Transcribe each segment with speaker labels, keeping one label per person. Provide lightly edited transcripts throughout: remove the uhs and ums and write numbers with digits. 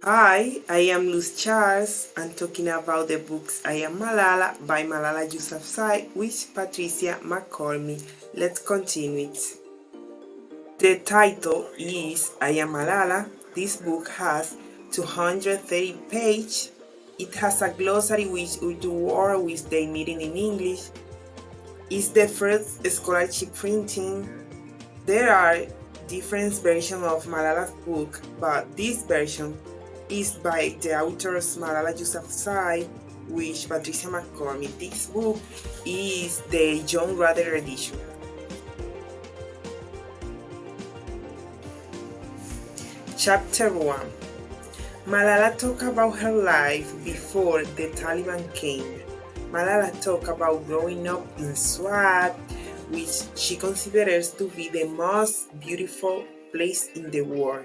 Speaker 1: Hi, I am Luz Charles. I'm talking about the books I Am Malala by Malala Yousafzai with Patricia McCormick. Let's continue it. The title is I Am Malala. This book has 230 pages. It has a glossary with Urdu words with the meaning in English. It's the first scholarship printing. There are different versions of Malala's book, but this version is by the authors Malala Yousafzai with Patricia McCormick. This book is the John Rather edition. Chapter 1. Malala talked about her life before the Taliban came. Malala talked about growing up in Swat, which she considers to be the most beautiful place in the world.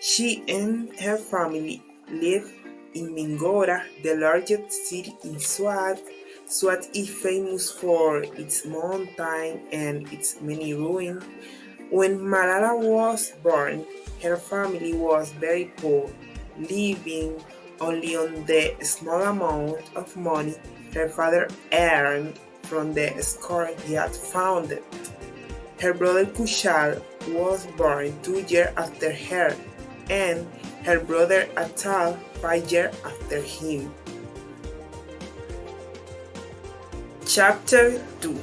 Speaker 1: She and her family live in Mingora, the largest city in Swat. Swat is famous for its mountain and its many ruins. When Malala was born, her family was very poor, living only on the small amount of money her father earned from the score he had founded. Her brother Kushal was born 2 years after her, and her brother Atal 5 years after him. Chapter 2.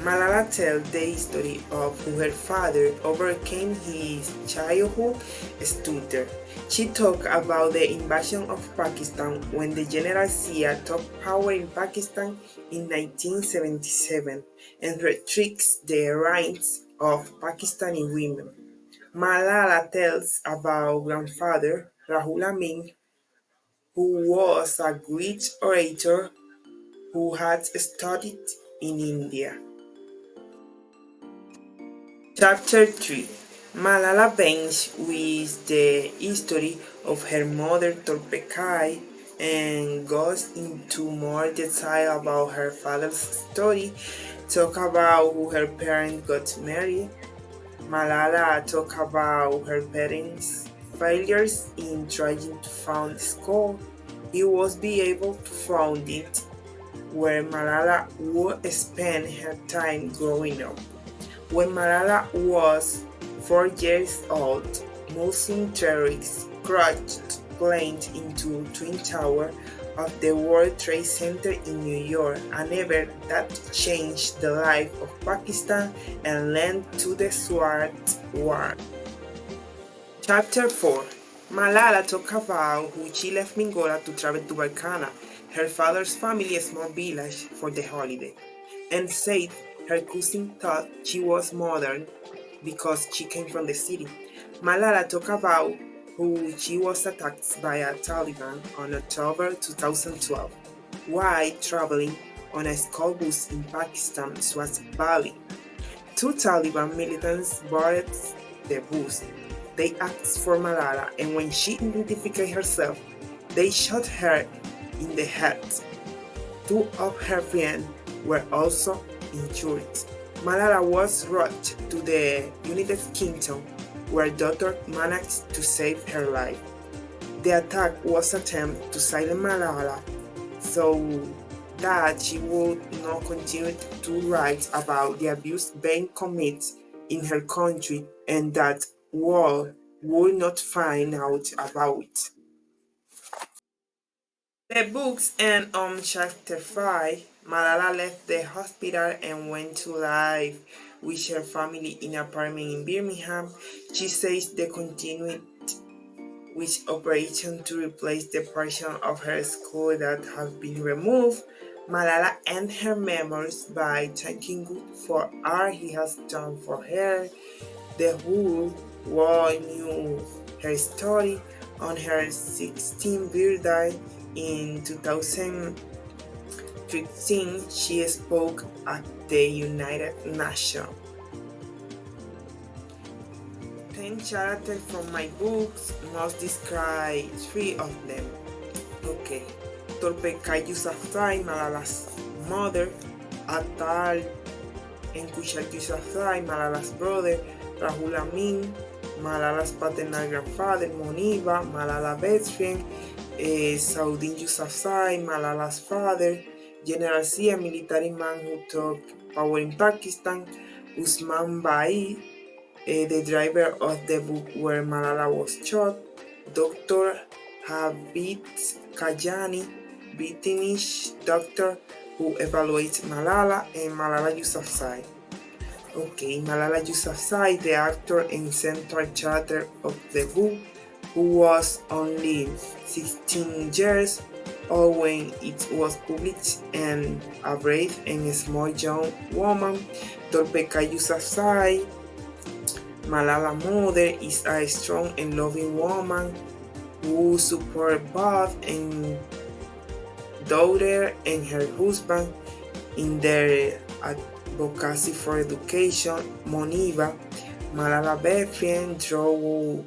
Speaker 1: Malala tells the history of how her father overcame his childhood stutter. She talked about the invasion of Pakistan when the General Zia took power in Pakistan in 1977 and restricts the rights of Pakistani women. Malala tells about grandfather Rahul Amin, who was a great orator who had studied in India. Chapter 3. Malala begins with the history of her mother Torpekai and goes into more detail about her father's story, talk about how her parents got married. Malala talk about her parents' failures in trying to found school. He was be able to found it, where Malala would spend her time growing up. When Malala was 4 years old, Muslim terrorists crashed planes into Twin Tower of the World Trade Center in New York, an event that changed the life of Pakistan and led to the Swat War. Chapter 4. Malala talked about how she left Mingora to travel to Barkana, her father's family small village, for the holiday, and said her cousin thought she was modern because she came from the city. Malala talked about how she was attacked by a Taliban on October 2012 while traveling on a school bus in Pakistan's Swat Valley. Two Taliban militants boarded the bus. They asked for Malala, and when she identified herself, they shot her in the head. Two of her friends were also injured. Malala was rushed to the United Kingdom, where doctors managed to save her life. The attack was an attempt to silence Malala so that she would not continue to write about the abuse being committed in her country and that world would not find out about it. The books end on chapter 5. Malala left the hospital and went to live with her family in an apartment in Birmingham. She says they continued with operation to replace the portion of her school that had been removed. Malala ends her memoirs by thanking God for all he has done for her. The whole world knew her story. On her 16th birthday in 2013, she spoke at the United Nations. 10 characters from my books, must describe 3 of them. Okay. Torpekai Yousafzai, Malala's mother, Atal and Kushal Yousafzai, Malala's brother, Rahul Amin, Malala's paternal grandfather, Moniba, Malala's best friend, Saudin Yousafzai, Malala's father, General C, a military man who took power in Pakistan, Usman Bai, the driver of the book where Malala was shot, Dr. Habib Kajani, British doctor who evaluates Malala, and Malala Yousafzai. Okay, Malala Yousafzai, the actor and central character of the book, who was only 16 years old when it was published, and a brave and small young woman, Tolpeka Yousafzai, Malala's mother, is a strong and loving woman who supports both and daughter and her husband in their advocacy for education. Moniba, Malala's best friend, through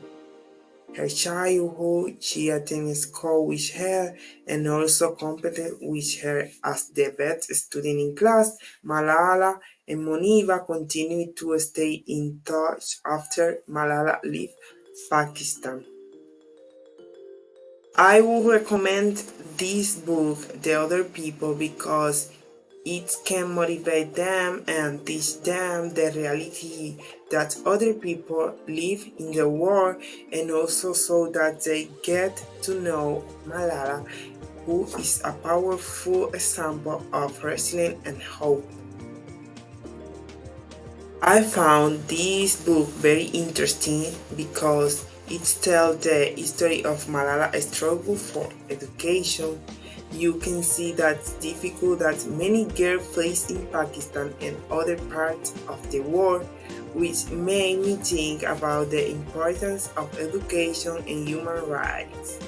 Speaker 1: her childhood. She attended school with her and also competed with her as the best student in class. Malala and Moniba continued to stay in touch after Malala left Pakistan. I would recommend this book to other people because it can motivate them and teach them the reality that other people live in the world, and also so that they get to know Malala, who is a powerful example of resilience and hope. I found this book very interesting because it tells the history of Malala's struggle for education. You can see that difficult that many girls face in Pakistan and other parts of the world, which made me think about the importance of education and human rights.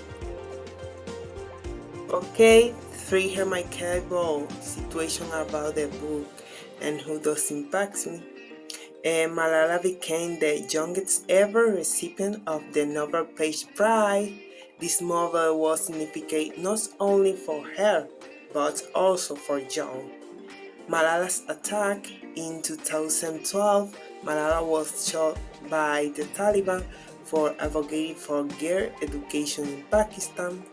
Speaker 1: Okay, three here my cable situation about the book and who does impact me. Malala became the youngest ever recipient of the Nobel Peace Prize. This novel was significant not only for her, but also for John. Malala's attack in 2012, Malala was shot by the Taliban for advocating for girl education in Pakistan.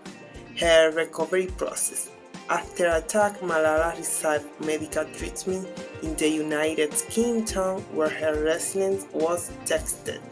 Speaker 1: Her recovery process. After attack, Malala received medical treatment in the United Kingdom, where her resilience was tested.